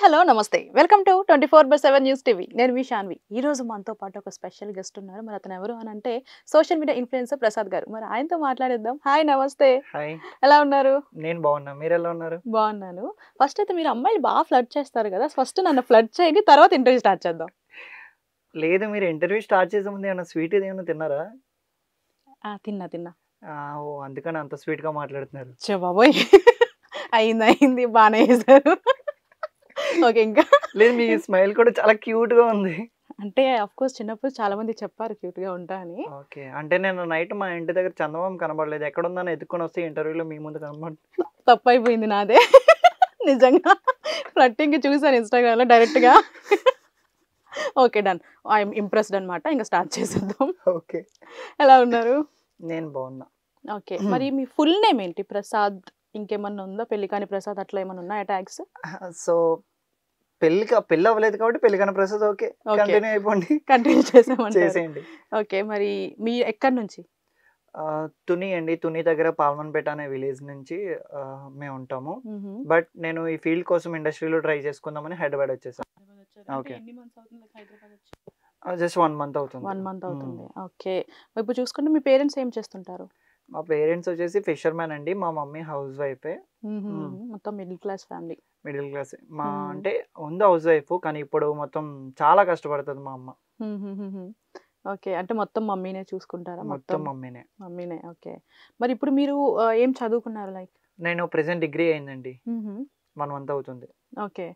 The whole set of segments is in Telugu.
హలో నమస్తే వెల్కమ్ టు 24/7 న్యూస్ టీవీ నేను మీ శాన్వి ఈ రోజు మనతో పాటు ఒక స్పెషల్ గెస్ట్ ఉన్నారు మరి అతను ఎవరు అని అంటే సోషల్ మీడియా ఇన్ఫ్లుయెన్సర్ ప్రసాద్ గారు మరి ఆయనతో మాట్లాడేద్దాం హాయ్ నమస్తే హాయ్ ఎలా ఉన్నారు నేను బాగున్నా మీరు ఎలా ఉన్నారు బాగున్నాను ఫస్ట్ అయితే మీరు అమ్మాయిలు బాగా ఫ్లర్ట్ చేస్తారు కదా ఫస్ట్ నన్ను ఫ్లర్ట్ చేయండి తర్వాత ఇంటర్వ్యూ స్టార్ట్ చేద్దాం లేదు మీరు ఇంటర్వ్యూ స్టార్ట్ చేసే ముందు ఏమైనా స్వీట్ ఏమైనా తిన్నారా తిన్నా ఓ అందుకని అంత స్వీట్ గా మాట్లాడుతున్నారు చో బాబోయ్ అయింది బాగానే చేశారు ఓకే ఇంకా లేదు మీ స్మైల్ కూడా చాలా క్యూట్ గా ఉంది అంటే అఫ్ కోర్స్ చిన్నప్పుడు చాలా మంది చెప్పారు క్యూట్ గా ఉంటా అని ఓకే అంటే నేను నైట్ మా ఇంటి దగ్గర చందమామ కనబడలేదు ఎక్కడ ఉందని ఎత్తుకొని వస్తే ఇంటర్వ్యూలో మీ ముందు కనబడి తప్పు అయిపోయింది నాదే నిజంగా ఫ్లట్టింగ్ చూసాను ఇన్స్టాగ్రామ్ లో డైరెక్ట్ గా ఓకే డన్ ఐఎమ్ ఇంప్రెస్డ్ అనమాట ఇంకా స్టార్ట్ చేసేద్దాం ఓకే ఎలా ఉన్నారు నేను బాగున్నా ఓకే మరి మీ ఫుల్ నేమ్ ఏంటి ప్రసాద్ ఇంకేమన్నా ఉందా పెళ్లి కాని ప్రసాద్ అట్లా ఏమన్నా ఉన్నాయా ట్యాగ్స్ సో పెళ్ళి అవ్వలేదు కాబట్టి పెళ్లి కాని ప్రసాద్ ఓకే కంటిన్యూ అయిపోండి కంటిన్యూ చేసేయండి చేసేయండి ఓకే మరి మీ ఎక్కడి నుంచి తుని అండి తుని దగ్గర పాల్మన్పేట అనే విలేజ్ నుంచి మేము ఉంటాము బట్ నేను ఈ ఫీల్డ్ కోసం ఇండస్ట్రీలో ట్రై చేసుకుందామని హైదరాబాద్ వచ్చేసాను ఓకే జస్ట్ 1 month అవుతుంది 1 month అవుతుంది ఓకే ఇప్పుడు చూసుకుంటే మీ పేరెంట్స్ ఏం చేస్తుంటారు మా పేరెంట్స్ వచ్చేసి ఫిషర్మ్యాన్ అండి మా మమ్మీ హౌస్ వైఫే మొత్తం middle class family middle class మా అంటే ఉంది హౌస్ వైఫ్ కానీ ఇప్పుడు మొత్తం చాలా కష్టపడుతుంది మా అమ్మ ఓకే అంటే మొత్తం మమ్మీనే చూసుకుంటారా మొత్తం మమ్మీనే ఓకే మరి ఇప్పుడు మీరు ఏం చదువుకున్నారు లైక్ నేను ప్రెసెంట్ డిగ్రీ అయిందండి 1 month అవుతుంది ఓకే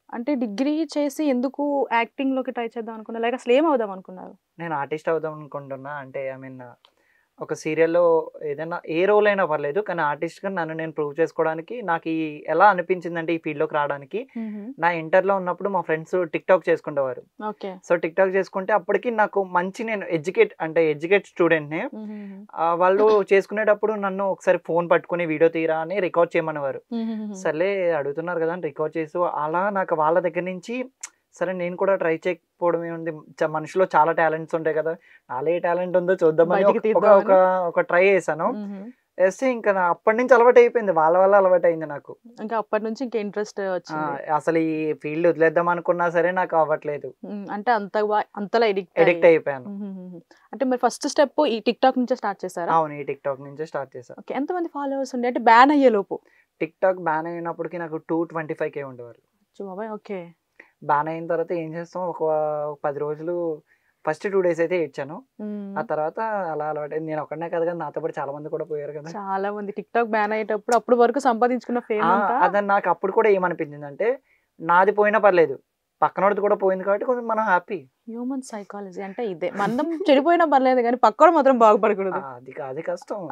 అంటే డిగ్రీ చేసి ఎందుకు యాక్టింగ్ లోకి ట్రై చేద్దాం అనుకున్నారు లైక్ అసలు ఏం అవుదాం అనుకున్నారు నేను ఆర్టిస్ట్ అవుదాం అనుకుంటున్నా అంటే ఐ మీన్ ఒక సీరియల్లో ఏదైనా ఏ రోల్ అయినా పర్లేదు కానీ ఆర్టిస్ట్గా నన్ను నేను ప్రూవ్ చేసుకోవడానికి నాకు ఈ ఎలా అనిపించిందంటే ఈ ఫీల్డ్లోకి రావడానికి నా ఇంటర్లో ఉన్నప్పుడు మా ఫ్రెండ్స్ టిక్టాక్ చేసుకునేవారు సో టిక్టాక్ చేసుకుంటే అప్పటికి నాకు మంచి నేను ఎడ్యుకేట్ స్టూడెంట్ని వాళ్ళు చేసుకునేటప్పుడు నన్ను ఒకసారి ఫోన్ పట్టుకుని వీడియో తీరా అని రికార్డ్ చేయమనేవారు సర్లే అడుగుతున్నారు కదా అని రికార్డ్ చేసి అలా నాకు వాళ్ళ దగ్గర నుంచి సరే నేను కూడా ట్రై చేయకపోవడమే ఉంది మనిషిలో చాలా టాలెంట్స్ ఉంటాయి కదా నాలో ఏ టాలెంట్ ఉందో చూద్దామని ఒక ట్రై చేశాను వేస్తే ఇంకా అప్పటి నుంచి అలవాటు అయిపోయింది వాళ్ళ వల్ల అలవాటు అయింది నాకు ఇంకా అప్పటి నుంచి ఇంకా ఇంట్రెస్ట్ వచ్చింది అసలు ఈ ఫీల్డ్ వదిలేద్దాం అనుకున్నా సరే నాకు అవ్వట్లేదు అంటే అంతలా ఎడిక్ట్ అయిపోయాను అంటే మరి ఫస్ట్ స్టెప్ ఈ టిక్ టాక్ నుంచే స్టార్ట్ చేశారా అవును ఈ టిక్ టాక్ నుంచే స్టార్ట్ చేశాను ఓకే ఎంతమంది ఫాలోవర్స్ ఉండే అంటే బ్యాన్ అయ్యే లోపు టిక్ టాక్ బ్యాన్ అయినప్పటికీ నాకు 225K ఉండేవారు ఓకే బ్యాన్ అయిన తర్వాత ఏం చేస్తాం ఒక 10 రోజులు ఫస్ట్ 2 days అయితే ఇచ్చాను ఆ తర్వాత అలా అలవాటు నేను ఒక్కడనే కదా కానీ నాతో పాటు చాలా మంది కూడా పోయారు కదా చాలా మంది టిక్ టాక్ బ్యాన్ అయ్యేటప్పుడు అప్పుడు వరకు సంపాదించుకున్న ఫేమ్ అదని నాకు అప్పుడు కూడా ఏమనిపించింది అంటే నాది పోయినా పర్లేదు పక్కనోడిది కూడా పోయింది కాబట్టి కొంచెం మనం హ్యాపీ హ్యూమన్ సైకాలజీ అంటే ఇదే మనం చెడిపోయినా పర్లేదు కానీ పక్కన మాత్రం బాగుపడకూడదు అది కష్టం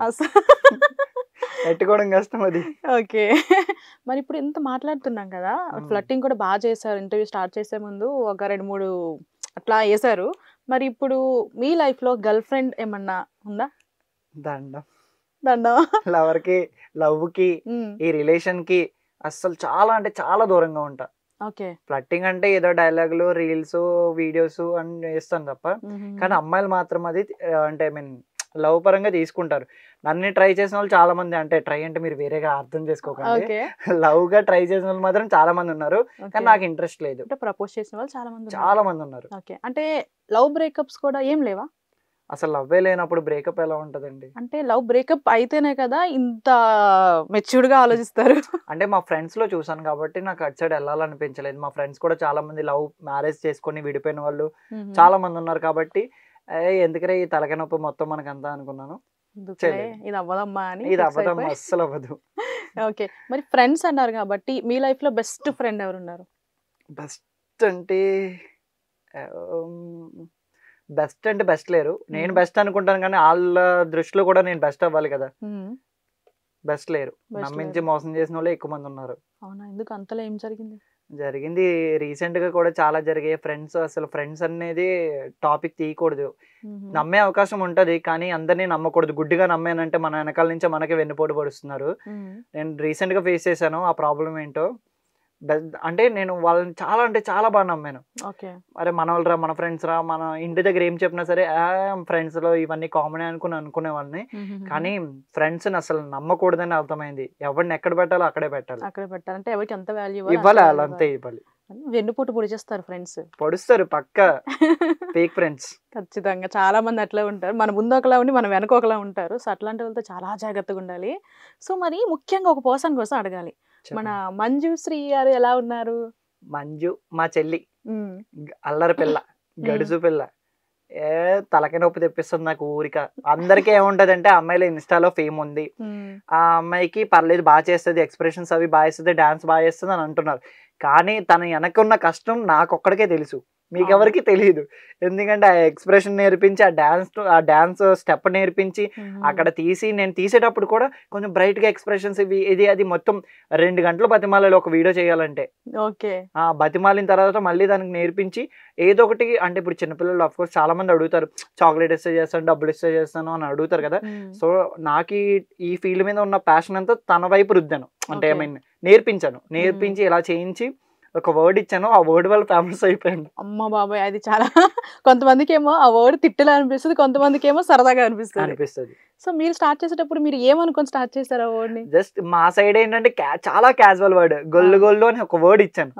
పెట్టుకోవడం కష్టం అది ఓకే మరి ఇప్పుడు ఎంత మాట్లాడుతున్నాం కదా ఫ్లట్టింగ్ కూడా బాగా చేశారు ఇంటర్వ్యూ స్టార్ట్ చేసే ముందు ఒక 2-3 అట్లా వేసారు మరి ఇప్పుడు మీ లైఫ్ లో గర్ల్ ఫ్రెండ్ ఏమన్నా ఉందా దండం లవర్ కి లవ్ కి ఈ రిలేషన్ కి అసలు చాలా అంటే చాలా దూరంగా ఉంటా ఓకే ఫ్లట్టింగ్ అంటే ఏదో డైలాగులు రీల్స్ వీడియోస్ అని వేస్తాను తప్ప కానీ అమ్మాయిలు మాత్రం అది అంటే ఐ మీన్ లవ్ పరంగా తీసుకుంటారు నన్ను ట్రై చేసిన వాళ్ళు చాలా మంది అంటే ట్రై అంటే మీరు వేరేగా అర్థం చేసుకోకండి లవ్ గా ట్రై చేసిన వాళ్ళు మాత్రం చాలా మంది ఉన్నారు కానీ నాకు ఇంట్రెస్ట్ లేదు ప్రపోజ్ చేసిన వాళ్ళు చాలా మంది ఉన్నారు ఓకే అంటే లవ్ బ్రేకప్స్ కూడా ఏం లేవా అసలు లవ్వే లేనప్పుడు బ్రేకప్ ఎలా ఉంటదండి అంటే లవ్ బ్రేకప్ అయితేనే కదా ఇంత మెచ్యూర్డ్ గా ఆలోచిస్తారు అంటే మా ఫ్రెండ్స్ లో చూసాను కాబట్టి నాకు అటు సైడ్ వెళ్ళాలనిపించలేదు మా ఫ్రెండ్స్ కూడా చాలా మంది లవ్ మ్యారేజ్ చేసుకొని విడిపోయిన వాళ్ళు చాలా మంది ఉన్నారు కాబట్టి ఎందుకనే ఈ తలకాయ నొప్పి మొత్తం మనకు అంతా అనుకున్నాను ఇది అవ్వదమ్మా అని ఇది అవ్వదమ్మా అస్సలు అవ్వదు ఓకే మరి ఫ్రెండ్స్ అన్నారు కాబట్టి మీ లైఫ్ లో బెస్ట్ ఫ్రెండ్ ఎవరు ఉన్నారు బెస్ట్ అంటే బెస్ట్ లేరు నేను బెస్ట్ అనుకుంటాను కానీ వాళ్ళ దృష్టిలో కూడా నేను బెస్ట్ అవ్వాలి కదా బెస్ట్ లేరు నమ్మించి మోసం చేసిన వాళ్ళే ఎక్కువ మంది ఉన్నారు అవునా ఎందుకు అంతలో ఏం జరిగింది రీసెంట్ గా కూడా చాలా జరిగాయి అసలు ఫ్రెండ్స్ అనేది టాపిక్ తీయకూడదు నమ్మే అవకాశం ఉంటది కానీ అందరినీ నమ్మకూడదు గుడ్డిగా నమ్మానంటే మన వెనకాల నుంచి మనకి వెన్నుపోటు పడుస్తున్నారు నేను రీసెంట్ గా ఫేస్ చేశాను ఆ ప్రాబ్లం ఏంటో అంటే నేను వాళ్ళని చాలా అంటే చాలా బాగా నమ్మాను అరే మన వాళ్ళు రా మన ఫ్రెండ్స్ రా మన ఇంటి దగ్గర ఏం చెప్పినా సరే ఫ్రెండ్స్ లో ఇవన్నీ కామన్ అనుకునే వాళ్ళని కానీ ఫ్రెండ్స్ అసలు నమ్మకూడదని అర్థమైంది ఎవరిని ఎక్కడ పెట్టాలో అక్కడే పెట్టాలి అంటే ఎవరికి ఎంత వాల్యూ ఇవ్వాలి అంతే ఇవ్వాలి వెన్నుపోటు పొడిచేస్తారు ఫ్రెండ్స్. పొడుస్తారు పక్క ఫేక్ ఫ్రెండ్స్. ఖచ్చితంగా చాలా మంది అట్లే ఉంటారు. మన ముందు ఒకలా ఉండి మన వెనక ఒకలా ఉంటారు. సో అట్లాంటి వాళ్ళతో చాలా జాగ్రత్తగా ఉండాలి. సో మరి ముఖ్యంగా ఒక పర్సన్ కోసం అడగాలి. మన మంజుశ్రీ గారు ఎలా ఉన్నారు? మంజు మా చెల్లి, అల్లరి పిల్ల, గడుసు పిల్ల, తలకి నొప్పి తెప్పిస్తుంది నాకు ఊరిక. అందరికీ ఏముంటదంటే అమ్మాయిలు ఇన్స్టాలో ఫేమ్ ఉంది, ఆ అమ్మాయికి పర్లేదు బాగా చేస్తుంది, ఎక్స్ప్రెషన్స్ అవి బాగా చేస్తుంది, డాన్స్ బాగా చేస్తుంది అని అంటున్నారు. కానీ తన వెనకున్న కష్టం నాకు ఒక్కడికే తెలుసు, మీకెవరికి తెలియదు. ఎందుకంటే ఆ ఎక్స్ప్రెషన్ నేర్పించి, ఆ డాన్స్ స్టెప్ నేర్పించి అక్కడ తీసి, నేను తీసేటప్పుడు కూడా కొంచెం బ్రైట్ గా ఎక్స్ప్రెషన్స్ ఇవి ఇది అది మొత్తం 2 గంటలు బతిమాలలో ఒక వీడియో చేయాలంటే. బతిమాలిన తర్వాత మళ్ళీ దానికి నేర్పించి ఏదో ఒకటి, అంటే ఇప్పుడు చిన్నపిల్లలు ఆఫ్ కోర్స్ చాలా మంది అడుగుతారు, చాక్లెట్ ఇస్తే చేస్తాను, డబ్బులు ఇస్తే చేస్తాను అని అడుగుతారు కదా. సో నాకు ఈ ఫీల్డ్ మీద ఉన్న ప్యాషన్ అంతా తన వైపు రుద్దాను, అంటే ఐ మీన్ నేర్పించి ఇలా చేయించి ఒక వర్డ్ ఇచ్చాను, ఆ వర్డ్ వల్ల ఫేమస్ అయిపోయింది. అమ్మ బాబాయ్, అది చాలా కొంతమందికి ఏమో ఆ వర్డ్ తిట్టలా అనిపిస్తుంది, కొంతమందికి ఏమో సరదాగా అనిపిస్తుంది. సో మీరు స్టార్ట్ చేసేటప్పుడు మీరు ఏమనుకొని స్టార్ట్ చేశారు ఆ వర్డ్ ని? జస్ట్ మా సైడ్ ఏంటంటే చాలా క్యాజువల్ వర్డ్, గొల్లు గొల్లు అని ఒక వర్డ్ ఇచ్చాను.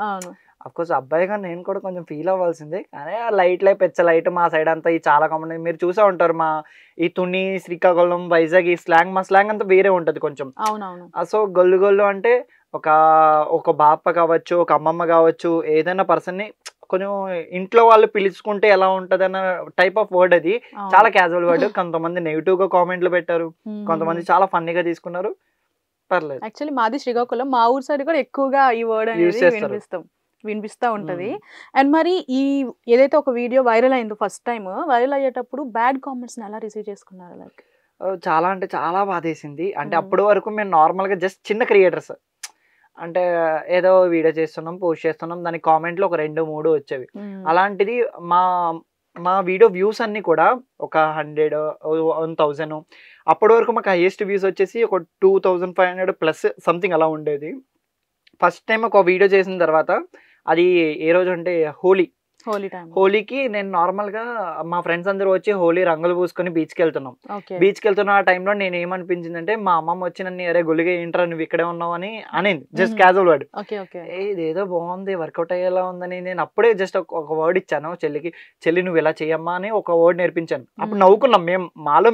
అఫ్కోర్స్ అబ్బాయిగా నేను కూడా కొంచెం ఫీల్ అవ్వాల్సిందే, కానీ ఆ లైట్ పెచ్చ లైట్ మా సైడ్ అంతా ఈ చాలా కామన్. మీరు చూసే ఉంటారు మా ఈ తుని, శ్రీకాకుళం, వైజాగ్ ఈ స్లాంగ్, మా స్లాంగ్ అంతా వేరే ఉంటది కొంచెం. సో గొల్లు గొల్లు అంటే ఒక బాప కావచ్చు, ఒక అమ్మమ్మ కావచ్చు, ఏదైనా పర్సన్ ని కొంచెం ఇంట్లో వాళ్ళు పిలుచుకుంటే ఎలా ఉంటది అన్న టైప్ ఆఫ్ వర్డ్. అది చాలా క్యాజువల్ వర్డ్. కొంతమంది నెగిటివ్ గా కామెంట్లు పెట్టారు, కొంతమంది చాలా ఫన్నీగా తీసుకున్నారు. పర్లేదు. యాక్చువల్లీ మాది శ్రీకాకుళం, మా ఊరు సైడ్ కూడా ఎక్కువగా ఈ వర్డ్ అనేది వినిపిస్తా ఉంటది. అండ్ మరి ఈ ఏదైతే ఒక వీడియో వైరల్ అయిందో, ఫస్ట్ టైం వైరల్ అయ్యేటప్పుడు బ్యాడ్ కామెంట్స్ ఎలా రిసీవ్ చేసుకున్నారు? లైక్ చాలా అంటే చాలా బాధేసింది. అంటే అప్పటి వరకు మేము నార్మల్ గా జస్ట్ చిన్న క్రియేటర్స్, అంటే ఏదో వీడియో చేస్తున్నాం, పోస్ట్ చేస్తున్నాం, దాని కామెంట్లు ఒక 2-3 వచ్చేవి. అలాంటిది మా వీడియో వ్యూస్ అన్ని కూడా ఒక 100, 1000, అప్పటి వరకు మాకు హైయెస్ట్ వ్యూస్ వచ్చేసి ఒక 2500 ప్లస్ సంథింగ్ అలా ఉండేది. ఫస్ట్ టైం ఒక వీడియో చేసిన తర్వాత, అది ఏ రోజు అంటే హోలీకి నేను నార్మల్ గా మా ఫ్రెండ్స్ అందరూ వచ్చి హోలీ రంగులు పూసుకొని బీచ్కి వెళ్తున్నాం. ఆ టైంలో నేను ఏమనిపించిందంటే, మా అమ్మమ్మ వచ్చి నన్ను అరే గొల్లిగా ఏంట్రా నువ్వు ఇక్కడే ఉన్నావు అని అనింది. జస్ట్ క్యాజువల్ వర్డ్, ఇదేదో బాగుంది, వర్కౌట్ అయ్యేలా ఉందని. నేను అప్పుడే జస్ట్ ఒక వర్డ్ ఇచ్చాను చెల్లికి, చెల్లి నువ్వు ఇలా చెయ్యమ్మా అని ఒక వర్డ్ నేర్పించాను. అప్పుడు నవ్వుకున్నాం,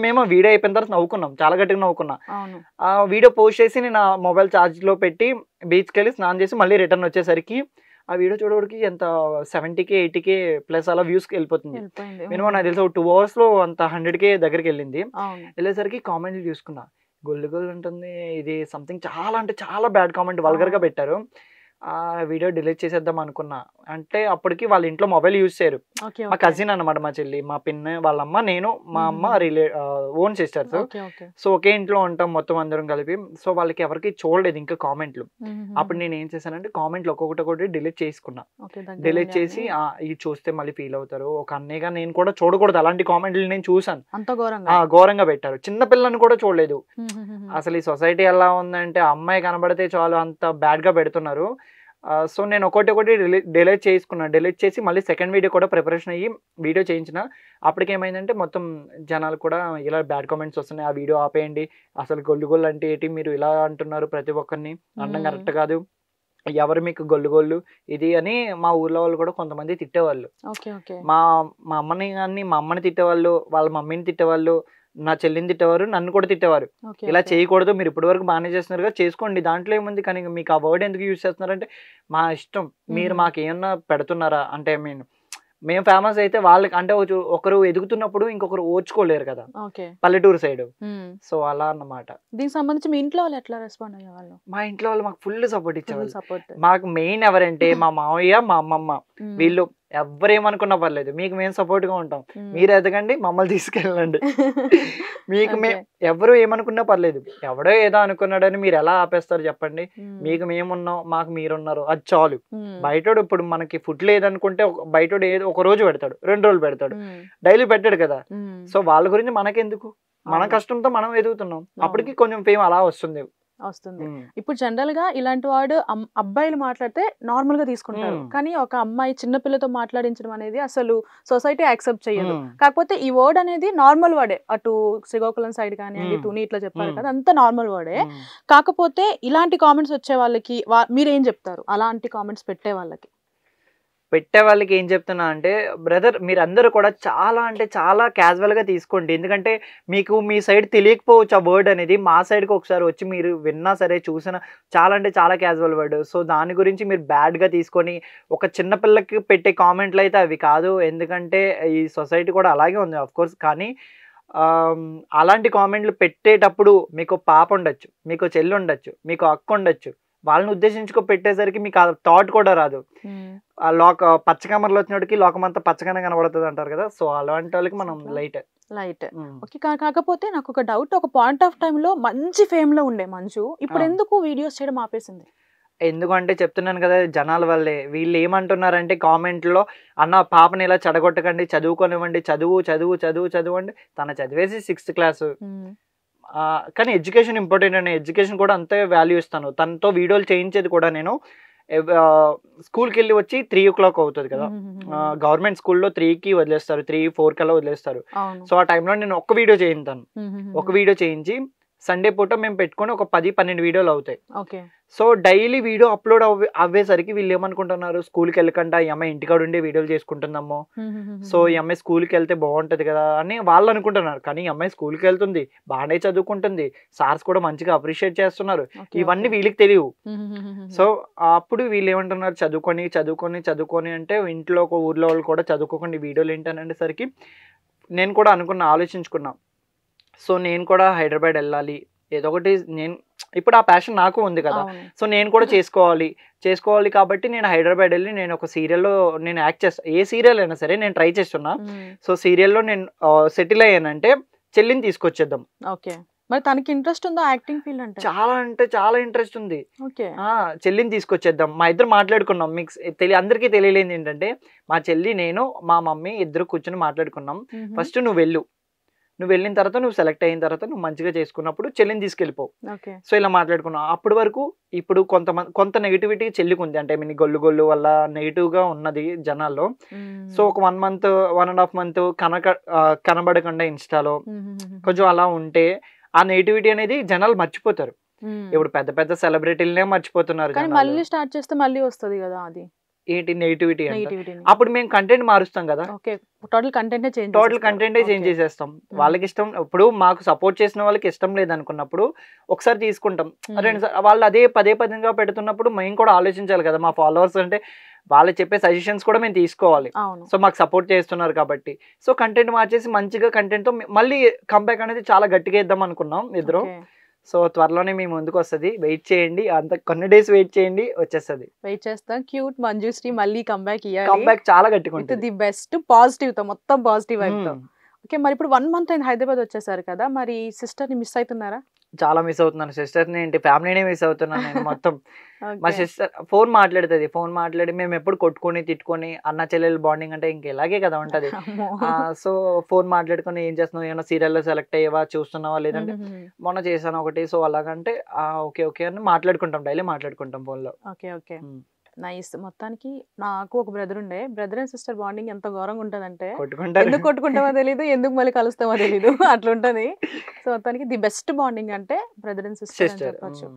మేము వీడియో అయిపోయిన తర్వాత నవ్వుకున్నాం, చాలా గట్టిగా నవ్వుకున్నా. ఆ వీడియో పోస్ట్ చేసి నేను ఆ మొబైల్ ఛార్జ్ లో పెట్టి బీచ్కి వెళ్ళి స్నానం చేసి మళ్ళీ రిటర్న్ వచ్చేసరికి ఆ వీడియో చూడడానికి ఎంత 70K 80K ప్లస్ అలా వ్యూస్ కి వెళ్ళిపోతుంది. మినిమం నాకు తెలిసి 2 hours లో అంత 100K దగ్గరికి వెళ్ళింది. వెళ్ళేసరికి కామెంట్లు చూసుకున్నా, గొల్లు గొల్లు ఉంటుంది, ఇది సంథింగ్ చాలా అంటే చాలా బ్యాడ్ కామెంట్, వల్గర్ గా పెట్టారు. ఆ వీడియో డిలీట్ చేసేద్దాం అనుకున్నా. అంటే అప్పటికి వాళ్ళ ఇంట్లో మొబైల్ యూజ్ చేయరు. మా కజిన్ అనమాట, మా చెల్లి, మా పిన్, వాళ్ళ అమ్మ, నేను, మా అమ్మ ఓన్ సిస్టర్స్. సో ఒకే ఇంట్లో ఉంటాం మొత్తం అందరం కలిపి. సో వాళ్ళకి ఎవరికి చూడలేదు ఇంకా కామెంట్లు. అప్పుడు నేను ఏం చేశానంటే కామెంట్లు ఒక్కొక్కటి డిలీట్ చేసుకున్నా. డిలీట్ చేసి ఇది చూస్తే మళ్ళీ ఫీల్ అవుతారు, ఒక అన్నయ్యగా నేను కూడా చూడకూడదు అలాంటి కామెంట్లు. నేను చూసాను, ఘోరంగా పెట్టారు. చిన్న పిల్లని కూడా చూడలేదు. అసలు ఈ సొసైటీ ఎలా ఉందంటే అమ్మాయి కనబడితే చాలు అంత బ్యాడ్ గా పెడుతున్నారు. సో నేను ఒకటి డిలీట్ చేసుకున్నా. డిలీట్ చేసి మళ్ళీ సెకండ్ వీడియో కూడా ప్రిపరేషన్ అయ్యి వీడియో చేయించిన. అప్పటికి ఏమైందంటే మొత్తం జనాలు కూడా ఇలా బ్యాడ్ కామెంట్స్ వస్తున్నాయి, ఆ వీడియో ఆపేయండి, అసలు గొల్లు అంటే ఏంటి, మీరు ఇలా అంటున్నారు ప్రతి ఒక్కరిని, అనడం కరెక్ట్ కాదు, ఎవరు మీకు గొల్లు ఇది అని మా ఊర్లో వాళ్ళు కూడా కొంతమంది తిట్టేవాళ్ళు. మా అమ్మని కానీ మా అమ్మని తిట్టేవాళ్ళు, వాళ్ళ మమ్మీని తిట్టేవాళ్ళు, నా చెల్లిని తిట్టేవారు, నన్ను కూడా తిట్టేవారు. ఇలా చేయకూడదు, మీరు ఇప్పటి వరకు బాగానే చేస్తున్నారు, చేసుకోండి, దాంట్లో ఏముంది, కానీ మీకు ఆ వర్డ్ ఎందుకు యూజ్ చేస్తున్నారంటే మా ఇష్టం, మీరు మాకు ఏమన్నా పెడుతున్నారా అంటే మేము ఫేమస్ అయితే వాళ్ళకి, అంటే ఒకరు ఎదుగుతున్నప్పుడు ఇంకొకరు ఓర్చుకోలేరు కదా పల్లెటూరు సైడ్. సో అలా అన్నమాట. దీనికి సంబంధించి మీ ఇంట్లో వాళ్ళు ఎట్లా రెస్పాండ్ అయ్యేవాళ్ళు? మా ఇంట్లో వాళ్ళు మాకు ఫుల్ సపోర్ట్ ఇచ్చేవాళ్ళు. మాకు మెయిన్ ఎవరంటే మా మామయ్య, మా అమ్మమ్మ, వీళ్ళు ఎవరేమనుకున్నా పర్లేదు, మీకు మేము సపోర్ట్ గా ఉంటాం, మీరు ఎదగండి, మమ్మల్ని తీసుకెళ్ళండి, మీకు ఎవరు ఏమనుకున్నా పర్లేదు, ఎవడో ఏదో అనుకున్నాడని మీరు ఎలా ఆపేస్తారు చెప్పండి, మీకు మేమున్నాం, మాకు మీరున్నారు, అది చాలు. బయటోడు ఇప్పుడు మనకి ఫుడ్ లేదనుకుంటే బయటోడు ఏదో ఒక రోజు పెడతాడు, 2 రోజులు పెడతాడు, డైలీ పెట్టాడు కదా. సో వాళ్ళ గురించి మనకెందుకు, మన కష్టంతో మనం ఎదుగుతున్నాం, అప్పటికి కొంచెం ఫేమ్ అలా వస్తుంది. ఇప్పుడు జనరల్ గా ఇలాంటి వాడు అబ్బాయిలు మాట్లాడితే నార్మల్ గా తీసుకుంటారు, కానీ ఒక అమ్మాయి చిన్న పిల్లతో మాట్లాడించడం అనేది అసలు సొసైటీ యాక్సెప్ట్ చేయదు. కాకపోతే ఈ వర్డ్ అనేది నార్మల్ వర్డే, అటు శ్రీకాకుళం సైడ్ కానివ్వండి, తుని ఇట్లా చెప్పారు కదా, అంత నార్మల్ వర్డే. కాకపోతే ఇలాంటి కామెంట్స్ వచ్చే వాళ్ళకి మీరేం చెప్తారు, అలాంటి కామెంట్స్ పెట్టే వాళ్ళకి? పెట్టే వాళ్ళకి ఏం చెప్తున్నా అంటే బ్రదర్ మీరందరూ కూడా చాలా అంటే చాలా క్యాజువల్గా తీసుకోండి. ఎందుకంటే మీకు మీ సైడ్ తెలియకపోవచ్చు ఆ వర్డ్ అనేది, మా సైడ్కి ఒకసారి వచ్చి మీరు విన్నా సరే చూసినా చాలా అంటే చాలా క్యాజువల్ వర్డ్. సో దాని గురించి మీరు బ్యాడ్గా తీసుకొని ఒక చిన్న పిల్లకి పెట్టే కామెంట్లు అయితే అవి కాదు. ఎందుకంటే ఈ సొసైటీ కూడా అలాగే ఉంది కోర్స్. కానీ అలాంటి కామెంట్లు పెట్టేటప్పుడు మీకు పాప ఉండొచ్చు, మీకు చెల్లి ఉండొచ్చు, మీకు అక్క ఉండొచ్చు, వాళ్ళని ఉద్దేశించుకో పెట్టేసరికి మీకు ఆ థాట్ కూడా రాదు. ఆ పచ్చకమర్లో వచ్చినోడికి లోకమంతా పచ్చగానే కనబడుతుంది అంటారు కదా. సో అలాంటి వాళ్ళకి మనం లైట్. ఓకే. కాకపోతే నాకు ఒక డౌట్, ఒక పాయింట్ ఆఫ్ టైమ్ లో మంచి ఫేమ్ లో ఉండే మంచు ఇప్పుడు ఎందుకు వీడియోస్ చేయడం ఆపేసింది? ఎందుకంటే చెప్తున్నాను కదా జనాల వల్లే. వీళ్ళు ఏమంటున్నారంటే కామెంట్లో, అన్న పాపని ఇలా చెడగొట్టకండి, చదువుకోనివ్వండి, చదువు చదువు చదువు చదువండి. తన చదివేసి 6th క్లాస్. కానీ ఎడ్యుకేషన్ ఇంపార్టెంట్ అండి. ఎడ్యుకేషన్ కూడా అంతే వాల్యూ ఇస్తాను. తనతో వీడియోలు చేయించేది కూడా నేను స్కూల్కి వెళ్ళి వచ్చి 3 o'clock అవుతుంది కదా. గవర్నమెంట్ స్కూల్లో 3కి వదిలేస్తారు, 3-4 కల్లా వదిలేస్తారు. సో ఆ టైంలో నేను ఒక్క వీడియో చేయించాను. ఒక వీడియో చేయించి సండే పూట మేము పెట్టుకొని ఒక 10-12 వీడియోలు అవుతాయి. సో డైలీ వీడియో అప్లోడ్ అవ్వేసరికి వీళ్ళు ఏమనుకుంటున్నారు, స్కూల్కి వెళ్ళకుండా ఈ అమ్మాయి ఇంటికాడ ఉండే వీడియోలు చేసుకుంటుందమ్మో, సో ఈ అమ్మాయి స్కూల్కి వెళ్తే బాగుంటుంది కదా అని వాళ్ళు అనుకుంటున్నారు. కానీ ఈ అమ్మాయి స్కూల్కి వెళ్తుంది, బాగానే చదువుకుంటుంది, సార్స్ కూడా మంచిగా అప్రిషియేట్ చేస్తున్నారు, ఇవన్నీ వీళ్ళకి తెలియవు. సో అప్పుడు వీళ్ళు ఏమంటున్నారు, చదువుకొని చదువుకొని చదువుకొని అంటే ఇంట్లో ఒక ఊర్లో వాళ్ళు కూడా చదువుకోకుండా వీడియోలు ఏంటనేసరికి నేను కూడా ఆలోచించుకున్నా. సో నేను కూడా హైదరాబాద్ వెళ్ళాలి, ఏదో ఒకటి. నేను ఇప్పుడు ఆ ప్యాషన్ నాకు ఉంది కదా, సో నేను కూడా చేసుకోవాలి కాబట్టి నేను హైదరాబాద్ వెళ్ళి నేను ఒక సీరియల్లో నేను యాక్ట్ చేస్తా. ఏ సీరియల్ అయినా సరే నేను ట్రై చేస్తున్నా. సో సీరియల్లో నేను సెటిల్ అయ్యానంటే చెల్లిని తీసుకొచ్చేద్దాం. ఓకే. మరి తనకి ఇంట్రెస్ట్ ఉందా యాక్టింగ్ ఫీల్డ్ అంటే? అంటే చాలా ఇంట్రెస్ట్ ఉంది. ఓకే. చెల్లిని తీసుకొచ్చేద్దాం. మా ఇద్దరు మాట్లాడుకున్నాం. మీకు అందరికీ తెలియలేదు ఏంటంటే, మా చెల్లి నేను మా మమ్మీ ఇద్దరు కూర్చొని మాట్లాడుకున్నాం. ఫస్ట్ నువ్వు వెళ్ళిన తర్వాత, నువ్వు సెలెక్ట్ అయిన తర్వాత నువ్వు మంచిగా చేసుకున్నప్పుడు చెల్లిని తీసుకెళ్ళిపో. సో ఇలా మాట్లాడుకున్నాం. అప్పటి వరకు ఇప్పుడు కొంత నెగిటివిటీ చెల్లికి ఉంది. అంటే మీ గొల్లు వల్ల నెగిటివ్ గా ఉన్నది జనాల్లో. సో ఒక 1 month 1.5 month కనబడకుండా ఇన్స్టాలో కొంచెం అలా ఉంటే ఆ నెగిటివిటీ అనేది జనాలు మర్చిపోతారు. ఇప్పుడు పెద్ద సెలబ్రిటీలనే మర్చిపోతున్నారు. మళ్ళీ స్టార్ట్ చేస్తే మళ్ళీ వస్తుంది కదా అది ఏంటి నెగిటివిటీ. అప్పుడు మేము కంటెంట్ మారుస్తాం కదా, టోటల్ కంటెంటే చేంజ్ చేసేస్తాం. వాళ్ళకి ఇష్టం, ఇప్పుడు మాకు సపోర్ట్ చేసిన వాళ్ళకి ఇష్టం లేదనుకున్నప్పుడు ఒకసారి తీసుకుంటాం, వాళ్ళు అదే పదేగా పెడుతున్నప్పుడు మేము కూడా ఆలోచించాలి కదా. మా ఫాలోవర్స్ అంటే వాళ్ళు చెప్పే సజెషన్స్ కూడా మేము తీసుకోవాలి. సో మాకు సపోర్ట్ చేస్తున్నారు కాబట్టి సో కంటెంట్ మార్చేసి మంచిగా కంటెంట్ తో మళ్ళీ కంబ్యాక్ అనేది చాలా గట్టిగా ఇద్దాం అనుకున్నాం ఇద్దరు. సో త్వరలోనే మీ ముందుకు వస్తుంది, వెయిట్ చేయండి. అంత కొన్ని డేస్ వెయిట్ చేయండి, వచ్చేస్తుంది. వెయిట్ చేస్తాం. క్యూట్ మంజుశ్రీ మళ్ళీ కంబ్యాక్ ఇయ్యాలి. కంబ్యాక్ చాలా గట్టిగా ఉంటుంది. ది బెస్ట్ పాజిటివ్ తో, మొత్తం పాజిటివ్ వైబ్ తో. ఓకే. మరి ఇప్పుడు 1 month అయింది హైదరాబాద్ వచ్చేసారు కదా, మరి సిస్టర్ ని మిస్ అవుతున్నారా? చాలా మిస్ అవుతున్నాను. సిస్టర్ని ఏంటి, ఫ్యామిలీనే మిస్ అవుతున్నాను నేను మొత్తం. మా సిస్టర్ ఫోన్ మాట్లాడి మేము ఎప్పుడు కొట్టుకొని తిట్టుకొని అన్న చెల్లెలు బాండింగ్ అంటే ఇంక ఇలాగే కదా ఉంటది. సో ఫోన్ మాట్లాడుకొని ఏం చేస్తున్నావు, ఏమైనా సీరియల్లో సెలెక్ట్ అయ్యేవా, చూస్తున్నావా, లేదంటే మొన్న చేశాను ఒకటి, సో అలాగంటే ఓకే అని మాట్లాడుకుంటాం, డైలీ మాట్లాడుకుంటాం ఫోన్ లో. ఓకే. నైస్. మొత్తానికి నాకు ఒక బ్రదర్ అండ్ సిస్టర్ బాండింగ్ ఎంత ఘోరంగా ఉంటదంటే, ఎందుకు కొట్టుకుంటామో తెలీదు, ఎందుకు మళ్ళీ కలుస్తామో తెలీదు, అట్లుంటది. సో మొత్తానికి ది బెస్ట్ బాండింగ్ అంటే బ్రదర్ అండ్ సిస్టర్ అని చెప్పొచ్చు.